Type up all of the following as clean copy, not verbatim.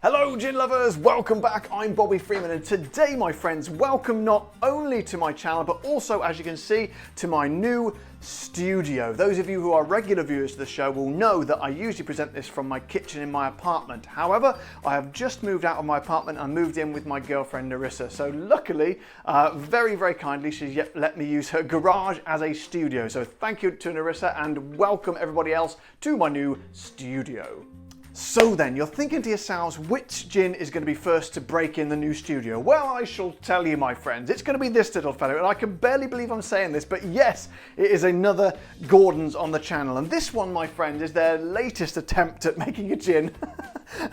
Hello gin lovers, welcome back. I'm Bobby Freeman and today my friends, welcome not only to my channel but also, as you can see, to my new studio. Those of you who are regular viewers to the show will know that I usually present this from my kitchen in my apartment. However, I have just moved out of my apartment and moved in with my girlfriend Narissa. So luckily, very kindly, she's let me use her garage as a studio. So thank you to Narissa and welcome everybody else to my new studio. So then, you're thinking to yourselves, which gin is going to be first to break in the new studio? Well, I shall tell you, my friends. It's going to be this little fellow, and I can barely believe I'm saying this, but yes, it is another Gordon's on the channel. And this one, my friend, is their latest attempt at making a gin.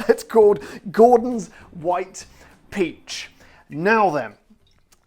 It's called Gordon's White Peach. Now then,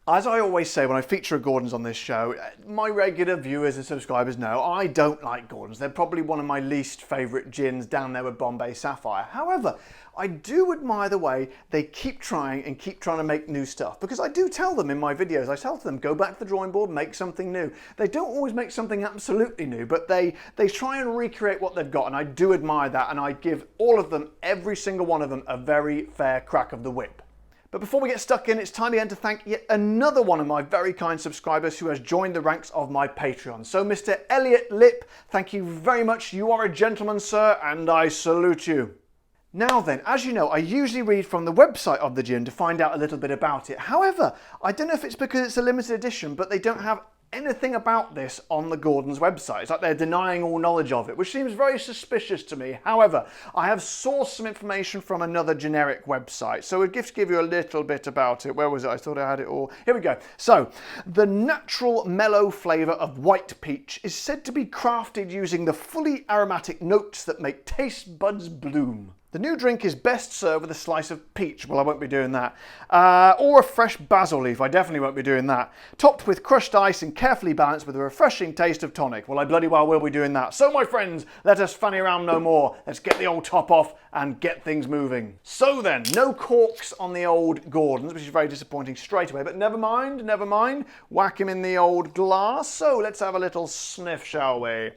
as I always say when I feature a Gordon's on this show, my regular viewers and subscribers know I don't like Gordon's. They're probably one of my least favourite gins down there with Bombay Sapphire. However, I do admire the way they keep trying to make new stuff, because I do tell them in my videos, I tell them, go back to the drawing board, make something new. They don't always make something absolutely new, but they try and recreate what they've got, and I do admire that, and I give all of them, every single one of them, a very fair crack of the whip. But before we get stuck in, it's time again to thank yet another one of my very kind subscribers who has joined the ranks of my Patreon. So Mr. Elliot Lip, thank you very much. You are a gentleman, sir, and I salute you. Now then, as you know, I usually read from the website of the gin to find out a little bit about it. However, I don't know if it's because it's a limited edition, but they don't have anything about this on the Gordon's website. It's like they're denying all knowledge of it, which seems very suspicious to me. However, I have sourced some information from another generic website, so it gives give you a little bit about it. Where was it? I thought I had it all. Here we go. So, the natural mellow flavour of white peach is said to be crafted using the fully aromatic notes that make taste buds bloom. The new drink is best served with a slice of peach. Well, I won't be doing that. Or a fresh basil leaf. I definitely won't be doing that. Topped with crushed ice and carefully balanced with a refreshing taste of tonic. Well, I bloody well will be doing that. So, my friends, let us fanny around no more. Let's get the old top off and get things moving. So then, no corks on the old Gordon's, which is very disappointing straight away. But never mind, never mind. Whack him in the old glass. So, let's have a little sniff, shall we?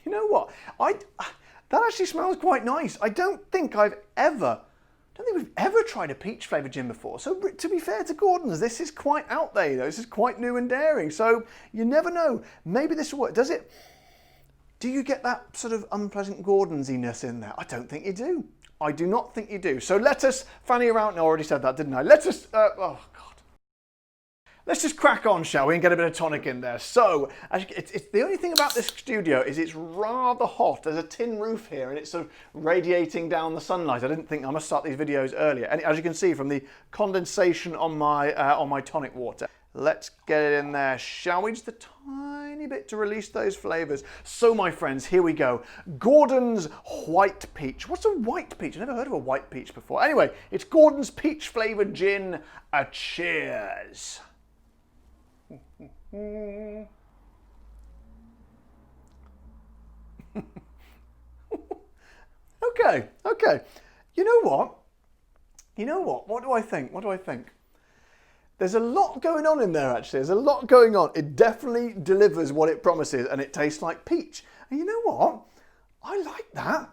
You know what? That actually smells quite nice. I don't think we've ever tried a peach flavoured gin before. So to be fair to Gordon's, this is quite out there, This is quite new and daring. So you never know. Maybe this will work. Does it? Do you get that sort of unpleasant Gordon's-iness in there? I don't think you do. I do not think you do. So let us fanny around. No, I already said that, didn't I? Let us. Oh God. Let's just crack on, shall we, and get a bit of tonic in there. So, it's the only thing about this studio is it's rather hot. There's a tin roof here, and it's sort of radiating down the sunlight. I didn't think I must start these videos earlier. And as you can see from the condensation on my tonic water. Let's get it in there, shall we? Just a tiny bit to release those flavours. So, my friends, here we go. Gordon's White Peach. What's a white peach? I've never heard of a white peach before. Anyway, it's Gordon's peach flavoured gin. A cheers. Okay. You know what? What do I think? There's a lot going on in there, actually. There's a lot going on. It definitely delivers what it promises, and it tastes like peach. And you know what? I like that.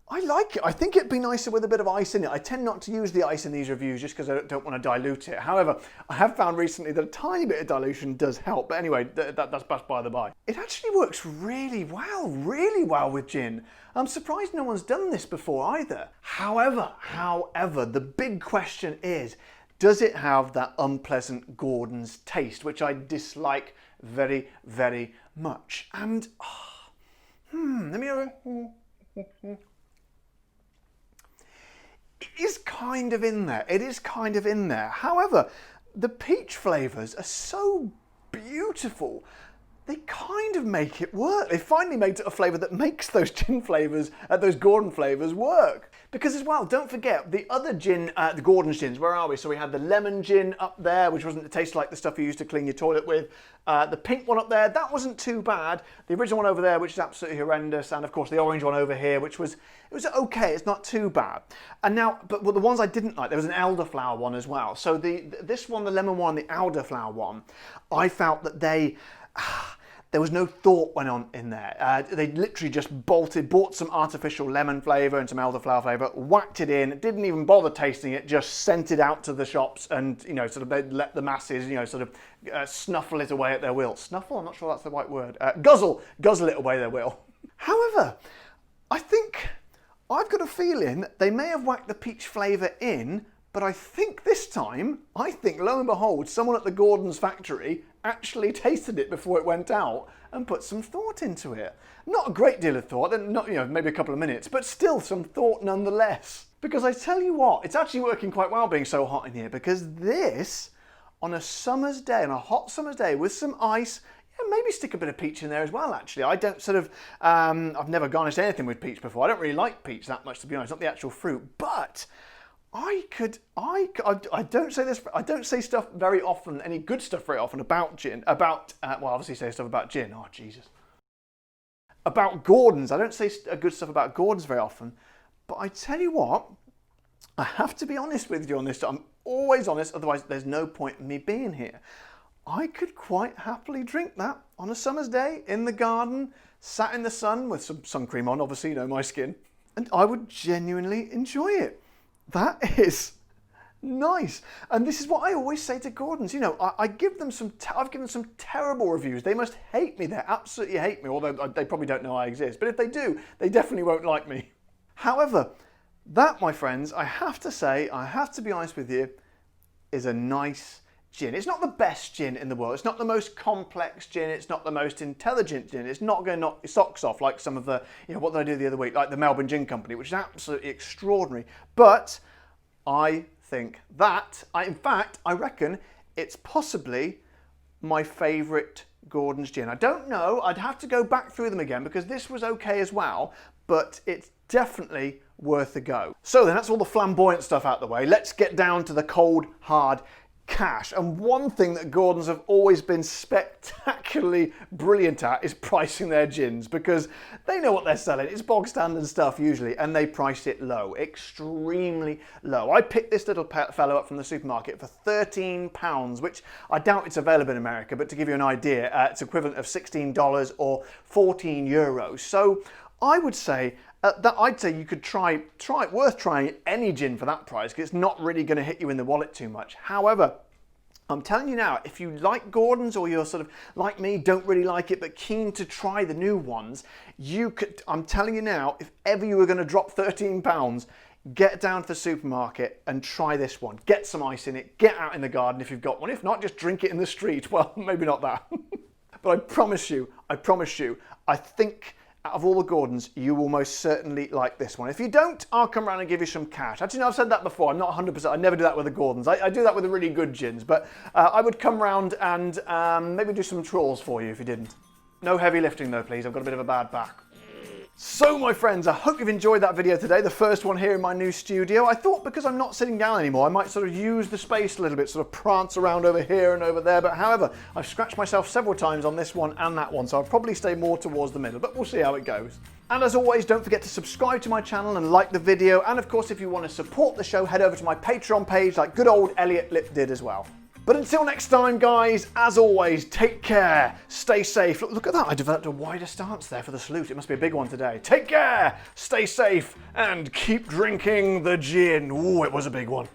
I like it. I think it'd be nicer with a bit of ice in it. I tend not to use the ice in these reviews just because I don't want to dilute it. However, I have found recently that a tiny bit of dilution does help. But anyway, that's by the by. It actually works really well with gin. I'm surprised no one's done this before either. However, the big question is, does it have that unpleasant Gordon's taste, which I dislike very, very much? And, let me have a... It is kind of in there. However, the peach flavours are so beautiful. They kind of make it work. They finally made it a flavour that makes those gin flavours, those Gordon flavours work. Because as well, don't forget, the other gin, the Gordon's gins, where are we? So we had the lemon gin up there, which wasn't taste like the stuff you used to clean your toilet with. The pink one up there, that wasn't too bad. The original one over there, which is absolutely horrendous. And of course, the orange one over here, which was, it was okay, it's not too bad. And now, but the ones I didn't like, there was an elderflower one as well. So this one, the lemon one, the elderflower one, I felt that There was no thought went on in there. They literally just bought some artificial lemon flavour and some elderflower flavour, whacked it in, didn't even bother tasting it, just sent it out to the shops and, you know, sort of they'd let the masses, you know, sort of snuffle it away at their will. Snuffle? I'm not sure that's the right word. Guzzle it away at their will. However, I think, I've got a feeling they may have whacked the peach flavour in, but I think this time, lo and behold, someone at the Gordon's factory actually tasted it before it went out and put some thought into it. Not a great deal of thought, not, you know, maybe a couple of minutes, but still some thought nonetheless. Because I tell you what, it's actually working quite well being so hot in here, because this, on a summer's day, on a hot summer's day with some ice, yeah, maybe stick a bit of peach in there as well, actually. I don't sort of, I've never garnished anything with peach before. I don't really like peach that much, to be honest, not the actual fruit, but I don't say this, I don't say stuff very often, any good stuff very often about gin, well, obviously say stuff about gin, oh Jesus. About Gordon's, I don't say good stuff about Gordon's very often, but I tell you what, I have to be honest with you on this, I'm always honest, otherwise there's no point in me being here. I could quite happily drink that on a summer's day in the garden, sat in the sun with some sun cream on, obviously, you know, my skin, and I would genuinely enjoy it. That is nice. And this is what I always say to Gordon's. You know, I've given them some terrible reviews. They must hate me. They absolutely hate me, although they probably don't know I exist. But if they do, they definitely won't like me. However, that, my friends, I have to say, I have to be honest with you, is a nice gin. It's not the best gin in the world. It's not the most complex gin. It's not the most intelligent gin. It's not going to knock your socks off like some of the, you know, what did I do the other week? Like the Melbourne Gin Company, which is absolutely extraordinary. But I think that, in fact, I reckon it's possibly my favourite Gordon's gin. I don't know. I'd have to go back through them again because this was okay as well, but it's definitely worth a go. So then that's all the flamboyant stuff out the way. Let's get down to the cold, hard cash. And one thing that Gordon's have always been spectacularly brilliant at is pricing their gins, because they know what they're selling. It's bog standard stuff usually, and they price it low, extremely low. I picked this little fellow up from the supermarket for £13, which I doubt it's available in America, but to give you an idea, it's equivalent of $16 or 14 euros. So I would say I'd say you could try it, worth trying any gin for that price, because it's not really going to hit you in the wallet too much. However, I'm telling you now, if you like Gordon's, or you're sort of like me, don't really like it, but keen to try the new ones, you could, I'm telling you now, if ever you were going to drop £13, get down to the supermarket and try this one. Get some ice in it, get out in the garden if you've got one. If not, just drink it in the street. Well, maybe not that. But I promise you, I think out of all the Gordons, you will most certainly like this one. If you don't, I'll come around and give you some cash. Actually, no, I've said that before. I'm not 100%. I never do that with the Gordons. I do that with the really good gins, but I would come round and maybe do some trawls for you if you didn't. No heavy lifting though, please. I've got a bit of a bad back. So my friends, I hope you've enjoyed that video today, the first one here in my new studio. I thought because I'm not sitting down anymore, I might sort of use the space a little bit, sort of prance around over here and over there, but however, I've scratched myself several times on this one and that one, so I'll probably stay more towards the middle, but we'll see how it goes. And as always, don't forget to subscribe to my channel and like the video, and of course, if you want to support the show, head over to my Patreon page like good old Elliot Lip did as well. But until next time, guys, as always, take care, stay safe. Look at that, I developed a wider stance there for the salute. It must be a big one today. Take care, stay safe, and keep drinking the gin. Ooh, it was a big one.